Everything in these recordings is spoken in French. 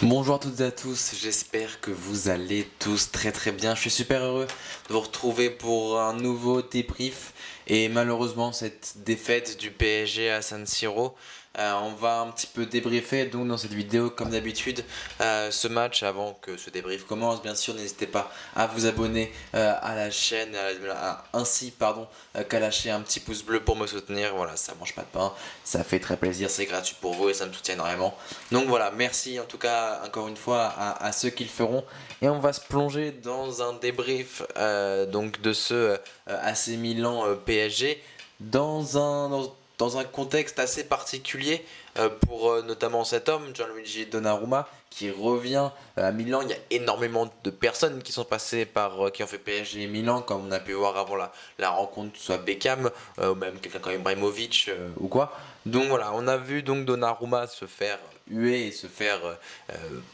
Bonjour à toutes et à tous, j'espère que vous allez tous très très bien. Je suis super heureux de vous retrouver pour un nouveau débrief et malheureusement cette défaite du PSG à San Siro. On va un petit peu débriefer donc dans cette vidéo comme d'habitude ce match avant que ce débrief commence. Bien sûr, n'hésitez pas à vous abonner à la chaîne, ainsi qu'à lâcher un petit pouce bleu pour me soutenir. Voilà, ça mange pas de pain, ça fait très plaisir, c'est gratuit pour vous et ça me soutient énormément. Donc voilà, merci en tout cas encore une fois à ceux qui le feront. Et on va se plonger dans un débrief donc de ce AC Milan PSG dans un contexte assez particulier pour notamment cet homme, Gianluigi Donnarumma, qui revient à Milan. Il y a énormément de personnes qui sont passées qui ont fait PSG et Milan, comme on a pu voir avant la rencontre, soit Beckham, ou même quelqu'un comme Ibrahimovic ou quoi. Donc voilà, on a vu donc Donnarumma se faire huer et se faire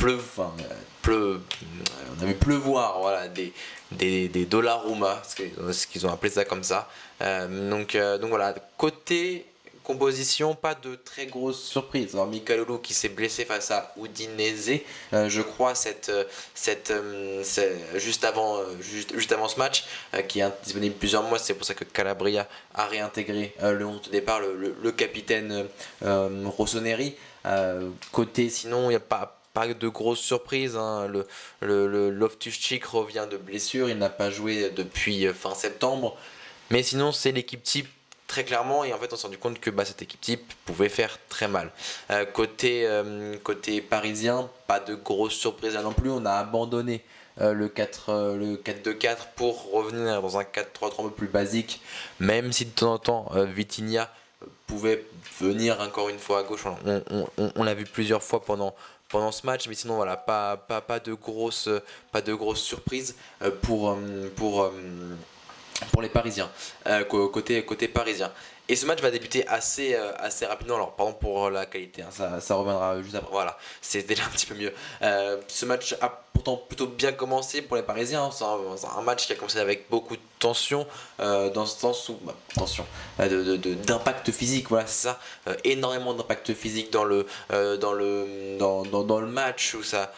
on a vu pleuvoir voilà, des Dollaruma, ce qu'ils ont appelé ça comme ça. Donc voilà, côté composition, pas de très grosse surprise. Alors Mikalolu qui s'est blessé face à Udinese, je crois, juste avant ce match, qui est disponible plusieurs mois. C'est pour ça que Calabria a réintégré le 11 de départ, le capitaine Rossoneri. Côté, sinon, il n'y a pas de grosse surprise. Hein. Le Loftus-Cheek revient de blessure. Il n'a pas joué depuis fin septembre. Mais sinon, c'est l'équipe type très clairement. Et en fait, on s'est rendu compte que cette équipe type pouvait faire très mal. Côté parisien, pas de grosse surprise là non plus. On a abandonné le 4-2-4 pour revenir dans un 4-3-3 un peu plus basique. Même si de temps en temps, Vitinha pouvait venir encore une fois à gauche. On l'a vu plusieurs fois pendant ce match, mais sinon voilà, pas de grosses surprises pour les Parisiens, côté parisien. Et ce match va débuter assez rapidement. Alors, pardon pour la qualité, hein, ça reviendra juste après. Voilà, c'est déjà un petit peu mieux. Ce match a pourtant plutôt bien commencé pour les Parisiens. Hein. C'est un match qui a commencé avec beaucoup de tension, dans ce sens où. Tension. D'impact physique, voilà, c'est ça. Énormément d'impact physique dans le match où ça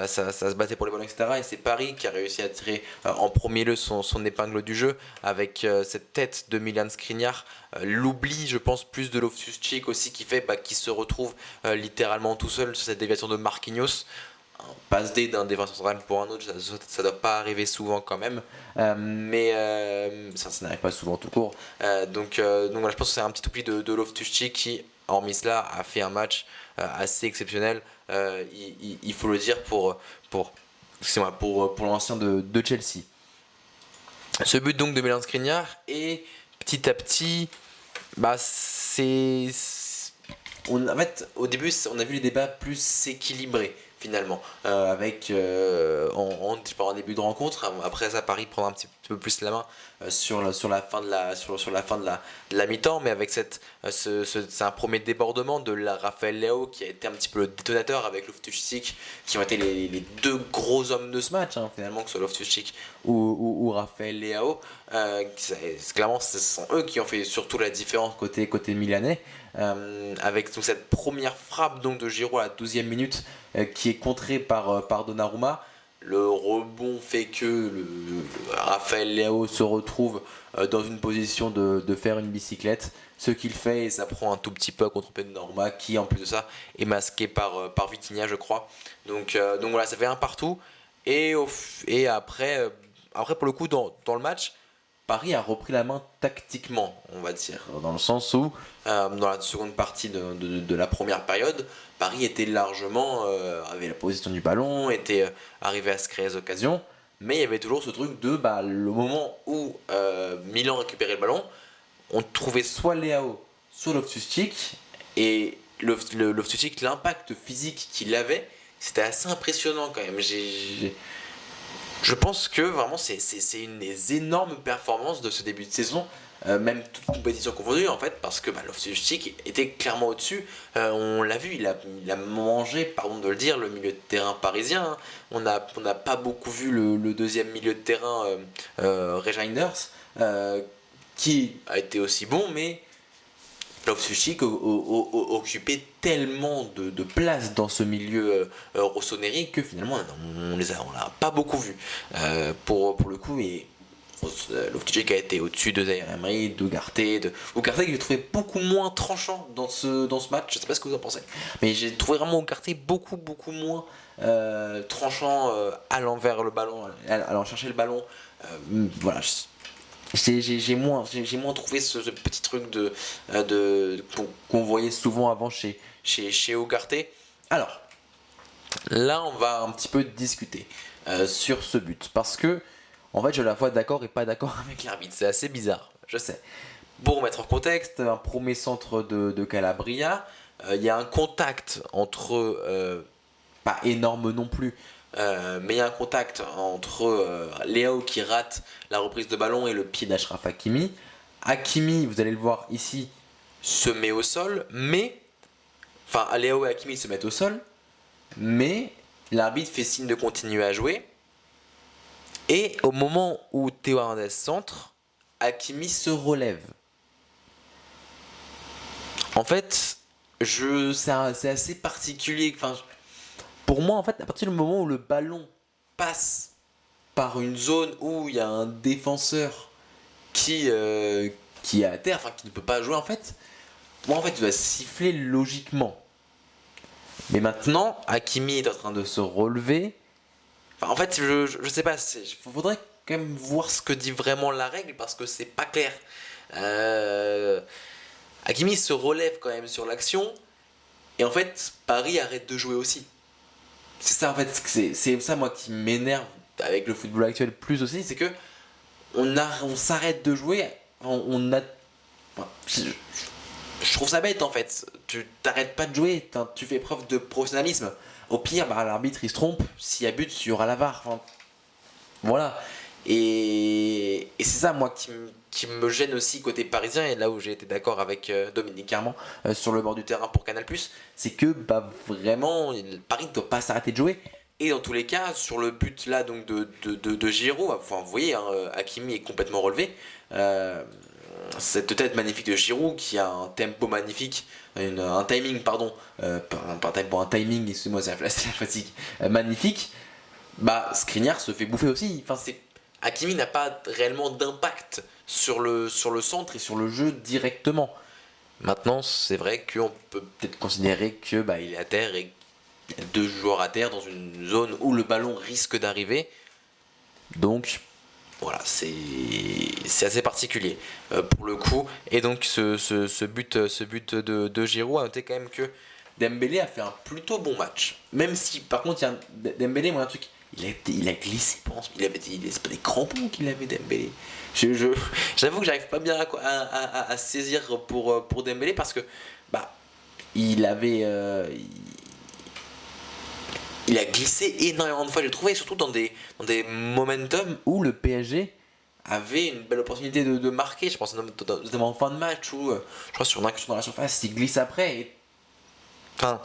se battait pour les ballons, etc. Et c'est Paris qui a réussi à tirer en premier lieu son épingle du jeu avec cette tête de Milan Skriniar. L'oubli, je pense, plus de Loftus-Cheek aussi qui fait qu'il se retrouve littéralement tout seul sur cette déviation de Marquinhos. Un passe D d'un défenseur central pour un autre, ça doit pas arriver souvent quand même, mais ça n'arrive pas souvent tout court. Donc voilà, je pense que c'est un petit oubli de Loftus-Cheek qui, hormis cela, a fait un match assez exceptionnel. Il faut le dire pour l'ancien de Chelsea. Ce but donc de Milan Skriniar et petit à petit, c'est en fait, au début, on a vu les débats plus s'équilibrer finalement, avec en début de rencontre. Après ça, Paris prendra un petit peu plus la main sur la fin de la mi-temps, mais avec c'est un premier débordement de la Raphaël Leao qui a été un petit peu le détonateur avec Loftus-Cheek, qui ont été les deux gros hommes de ce match, hein, finalement, que ce soit Loftus-Cheek ou Raphaël Leao. Clairement, ce sont eux qui ont fait surtout la différence côté milanais. Avec donc, cette première frappe donc, de Giroud à la 12e minute qui est contrée par Donnarumma. Le rebond fait que Raphaël Leao se retrouve dans une position de faire une bicyclette, ce qu'il fait et ça prend un tout petit peu à contre-pied de Donnarumma qui en plus de ça est masqué par Vitinha je crois. Donc voilà, ça fait un partout et après pour le coup dans le match, Paris a repris la main tactiquement, on va dire, dans le sens où, dans la seconde partie de la première période, Paris était largement, avait la position du ballon, était arrivé à se créer des occasions, mais il y avait toujours ce truc de, le moment où Milan récupérait le ballon, on trouvait soit Leao, soit Loftus-Cheek, et Loftus-Cheek, l'impact physique qu'il avait, c'était assez impressionnant quand même. Je pense que vraiment c'est une des énormes performances de ce début de saison, même toute compétition confondue en fait, parce que Loftus-Cheek était clairement au-dessus. On l'a vu, il a mangé, pardon de le dire, le milieu de terrain parisien. Hein. On n'a pas beaucoup vu le deuxième milieu de terrain, Reijnders, qui a été aussi bon, mais Loftus-Cheek occupait tellement de place dans ce milieu rossoneri que finalement on l'a pas beaucoup vu pour le coup. Et Loftus-Cheek a été au-dessus de Zaire Emery, d'Ugarte, Ugarte que j'ai trouvé beaucoup moins tranchant dans ce match. Je sais pas ce que vous en pensez, mais j'ai trouvé vraiment Ugarte beaucoup moins tranchant, allant vers le ballon, allant chercher le ballon. Voilà, j'ai moins trouvé ce petit truc qu'on voyait souvent avant chez Ugarte. Alors, là, on va un petit peu discuter sur ce but. Parce que, en fait, je suis à la fois d'accord et pas d'accord avec l'arbitre. C'est assez bizarre, je sais. Pour remettre en contexte, un premier centre de Calabria, il y a un contact entre, pas énorme non plus, mais il y a un contact entre Léao qui rate la reprise de ballon et le pied d'Achraf Hakimi. Hakimi, vous allez le voir ici, se met au sol, mais. Enfin, Léao et Hakimi se mettent au sol, mais l'arbitre fait signe de continuer à jouer. Et au moment où Théo Hernandez centre, Hakimi se relève. En fait, c'est assez particulier. Enfin, pour moi, en fait, à partir du moment où le ballon passe par une zone où il y a un défenseur qui est à terre, enfin qui ne peut pas jouer, en fait, moi, en fait, tu dois siffler logiquement. Mais maintenant, Hakimi est en train de se relever. Enfin, en fait, je sais pas, il faudrait quand même voir ce que dit vraiment la règle parce que c'est pas clair. Hakimi se relève quand même sur l'action et en fait, Paris arrête de jouer aussi. C'est ça en fait, c'est ça moi qui m'énerve avec le football actuel plus aussi, c'est que on s'arrête de jouer, on a, je trouve ça bête en fait. Tu t'arrêtes pas de jouer, tu fais preuve de professionnalisme. Au pire, bah, l'arbitre il se trompe, s'il y a but, il y aura la VAR. Enfin, voilà. Et c'est ça, moi, qui me gêne aussi côté parisien, et là où j'ai été d'accord avec Dominique Armand sur le bord du terrain pour Canal+, c'est que bah, vraiment, Paris ne doit pas s'arrêter de jouer. Et dans tous les cas, sur le but là donc de Giroud, enfin, vous voyez, hein, Hakimi est complètement relevé. Cette tête magnifique de Giroud qui a un tempo magnifique, un timing, pardon, pas un tempo, un timing, excusez-moi, c'est la fatigue, magnifique. Bah, Skriniar se fait bouffer aussi. Enfin, Hakimi n'a pas réellement d'impact sur le centre et sur le jeu directement. Maintenant, c'est vrai qu'on peut peut-être considérer que bah, il est à terre et il y a deux joueurs à terre dans une zone où le ballon risque d'arriver. Donc, voilà, c'est assez particulier pour le coup. Et donc, ce but de Giroud a noté quand même que Dembélé a fait un plutôt bon match. Même si, par contre, Dembélé, moi, un truc. Il a glissé, je pense. C'est pas des crampons qu'il avait, Dembélé. J'avoue que j'arrive pas bien à saisir pour Dembélé parce que bah, il avait. Il a glissé énormément de fois, j'ai trouvé, surtout dans des momentum où le PSG avait une belle opportunité de marquer. Je pense notamment en fin de match où, je crois, sur une incursion dans la surface, il glisse après. Enfin.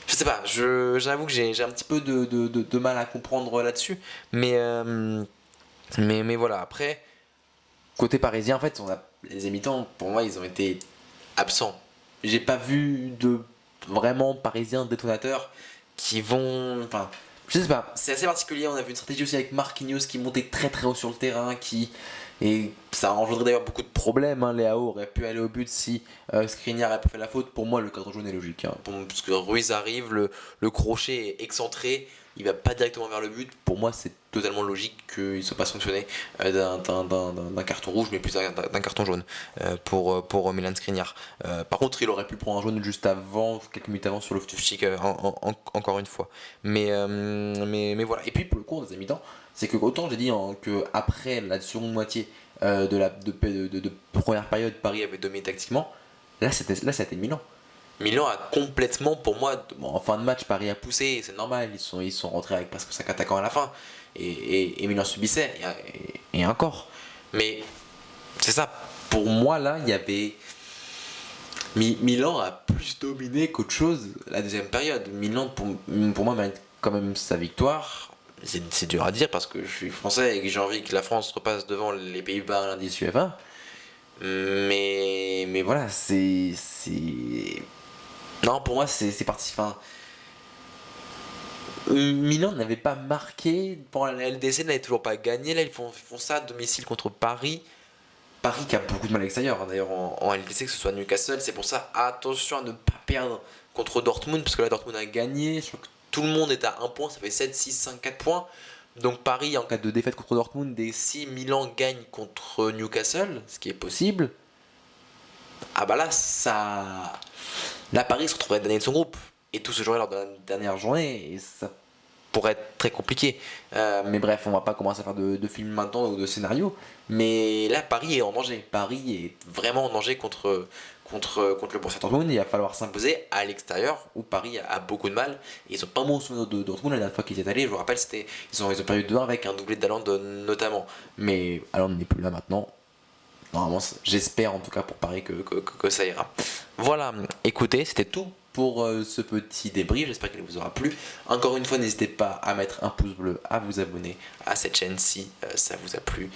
Je sais pas, j'avoue que j'ai un petit peu de mal à comprendre là-dessus. Mais voilà, après, côté parisien, en fait, les habitants, pour moi, ils ont été absents. J'ai pas vu de vraiment parisiens détonateurs qui vont. Enfin, je sais pas, c'est assez particulier. On a vu une stratégie aussi avec Marquinhos qui montait très très haut sur le terrain, et ça a engendré d'ailleurs beaucoup de problèmes. Hein. Léao aurait pu aller au but si Skriniar n'avait pas fait la faute. Pour moi, le cadre jaune est logique. Hein. Parce que Ruiz arrive, le crochet est excentré, il va pas directement vers le but. Pour moi, c'est totalement logique qu'il ne soit pas sanctionné d'un carton rouge, mais plus d'un carton jaune pour Milan Skriniar. Par contre, il aurait pu prendre un jaune juste avant, quelques minutes avant sur Loftus-Cheek, encore une fois. Mais voilà. Et puis pour le coup, des mi-temps, c'est que autant j'ai dit que après la seconde moitié de première période, Paris avait dominé tactiquement. Là, c'était Milan. Milan a complètement, pour moi, en fin de match, Paris a poussé, c'est normal, ils sont rentrés avec presque 5 attaquants à la fin, et Milan subissait, et encore. Mais c'est ça, pour moi, là, il y avait. Milan a plus dominé qu'autre chose la deuxième période. Milan, pour moi, mérite quand même sa victoire. C'est dur à dire parce que je suis français et que j'ai envie que la France repasse devant les Pays-Bas à l'indice UEFA. Mais voilà, non, pour moi, c'est parti. Enfin, Milan n'avait pas marqué pendant la LDC, n'avait toujours pas gagné. Là, ils font ça à domicile contre Paris. Paris qui a beaucoup de mal à l'extérieur, hein, d'ailleurs en LDC, que ce soit Newcastle. C'est pour ça, attention à ne pas perdre contre Dortmund, parce que là, Dortmund a gagné. Je crois que tout le monde est à 1 point, ça fait 7, 6, 5, 4 points. Donc Paris, en cas de défaite contre Dortmund, et si Milan gagne contre Newcastle, ce qui est possible, ah bah là, ça. Là, Paris se retrouverait dernier de son groupe. Et tout se jouerait lors de la dernière journée. Et ça pourrait être très compliqué. Mais bref, on va pas commencer à faire de film maintenant ou de scénario. Mais là, Paris est en danger. Paris est vraiment en danger contre le Borussia Dortmund. Il va falloir s'imposer à l'extérieur où Paris a beaucoup de mal. Et ils ont pas bon souvenir de Dortmund la dernière fois qu'ils étaient allés. Je vous rappelle, ils ont perdu 2-1 avec un doublé d'Haaland notamment. Mais Haaland n'est plus là maintenant. Normalement, j'espère en tout cas pour Paris que ça ira. Voilà, écoutez, c'était tout pour ce petit débrief. J'espère qu'il vous aura plu. Encore une fois, n'hésitez pas à mettre un pouce bleu, à vous abonner à cette chaîne si ça vous a plu.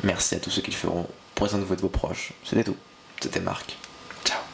Merci à tous ceux qui le feront. Prenez soin de vous et de vos proches. C'était tout. C'était Marc.